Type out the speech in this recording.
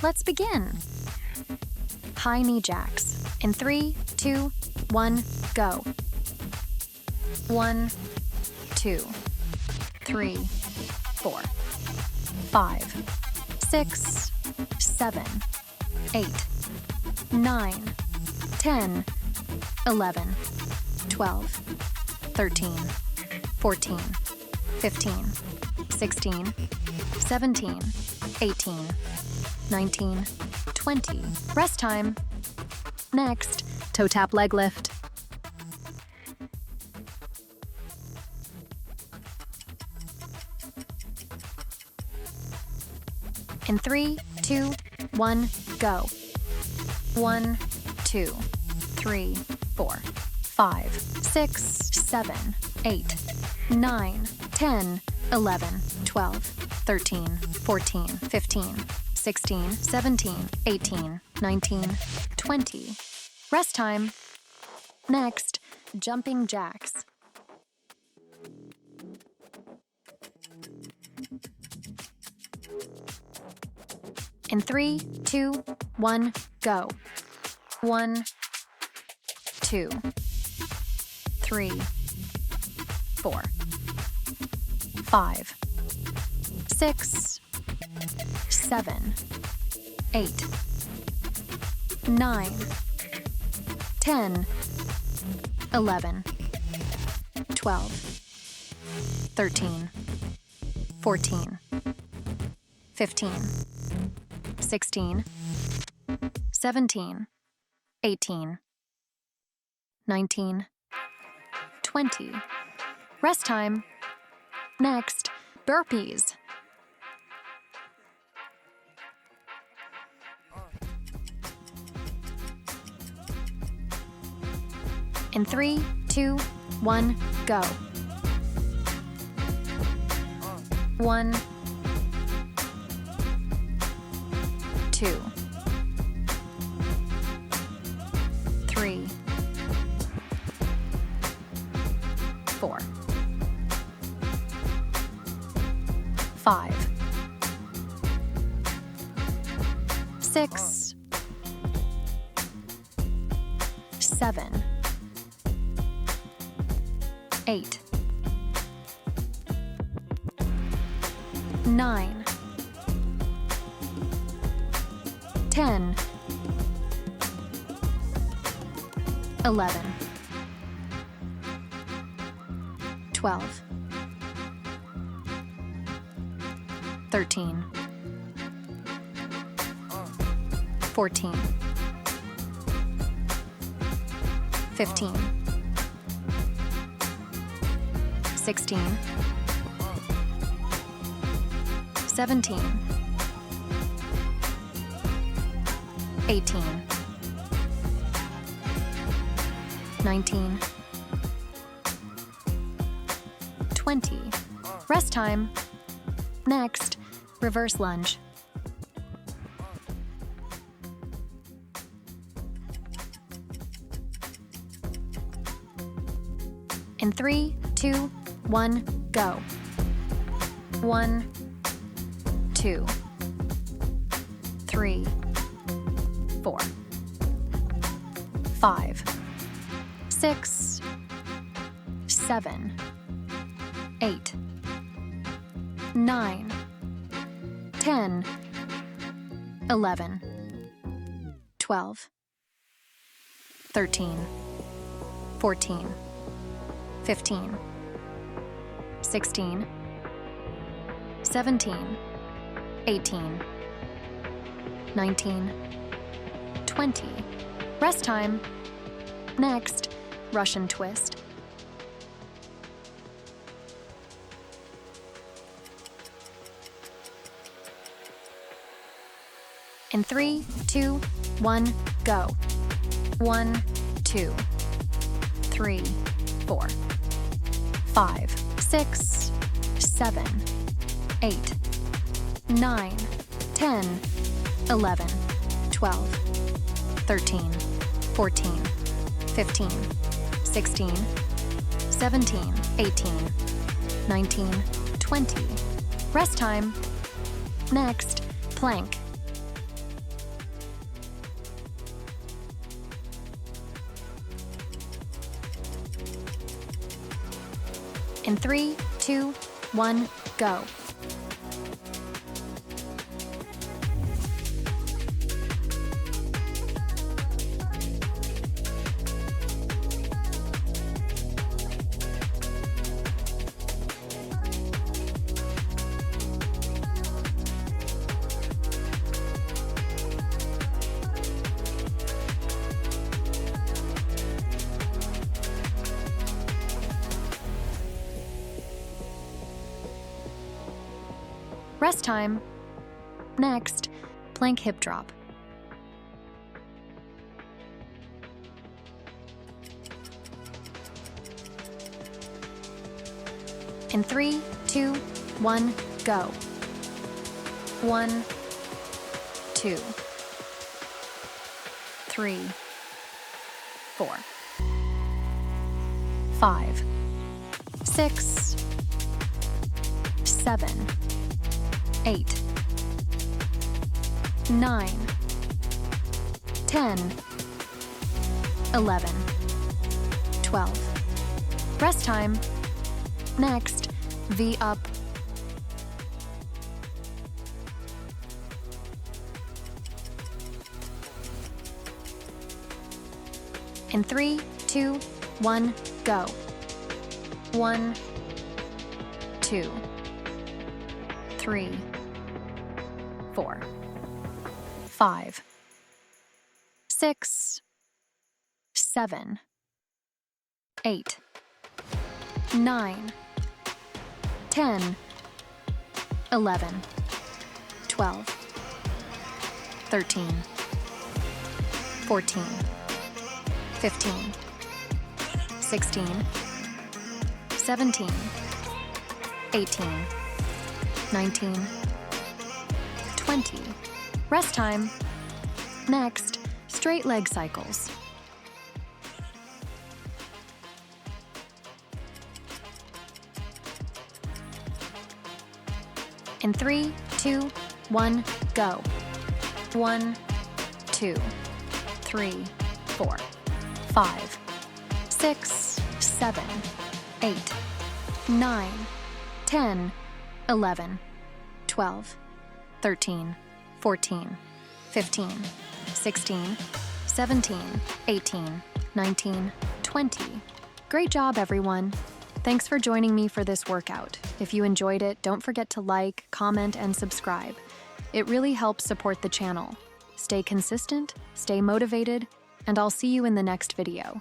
Let's begin. High knee jacks. In 3, 2, 1, go. 1, 2, 3, 4, 5, 6, 7, 8, 9, 10, 11, 12, 13, 14, 15, 16, 17, 18, 19, 20. Rest time. Next, toe tap leg lift. In 3, 2, 1, go. 1, 2, 3, 4, 5, 6, 7, 8, 9, 10, 11, 12, 13, 14, 15, 16, 17, 18, 19, 20. Rest time. Next, jumping jacks. In 3, 2, 1, go. 1, 2, 3, 4, 5, 6, 7, 8, 9, 10, 11, 12, 13, 14, 15, 16, 17, 18, 19, 20. Rest time. Next, burpees. In 3, 2, 1, go. 1, 2, 3, 4, 5, 6, 7, 8, 9, 10, 11, 12, 13, 14, 15, 16, 17, 18, 19, 20. Rest time. Next, reverse lunge. In 3, 2, 1, go. 1, 2, 3, 4, 5, 6, 7, 8, 9, 10, 11, 12, 13, 14, 15, 16, 17, 18, 19, 20. Rest time. Next, Russian twist. In 3, 2, 1, go. 1, 2, 3, 4, 5, 6, 7, 8, 9, 10, 11, 12, 13, 14, 15, 16, 17, 18, 19, 20. Rest time. Next, plank. In 3, 2, 1, go. Rest time. Next, plank hip drop. In 3, 2, 1, go. 1, 2, 3, 4, 5, 6, 7, 8, 9, 10, 11, 12. Rest time. Next, V up. In 3, 2, 1, go. 1, 2, 3, 4, 5, 6, 7, 8, 9, 10, 11, 12, 13, 14, 15, 16, 17, 18, 19, 20. Rest time. Next, straight leg cycles. In 3, 2, 1, go. 1, 2, 3, 4, 5, 6, 7, 8, 9, 10, 11, 12, 13, 14, 15, 16, 17, 18, 19, 20. Great job, everyone. Thanks for joining me for this workout. If you enjoyed it, don't forget to like, comment, and subscribe. It really helps support the channel. Stay consistent, stay motivated, and I'll see you in the next video.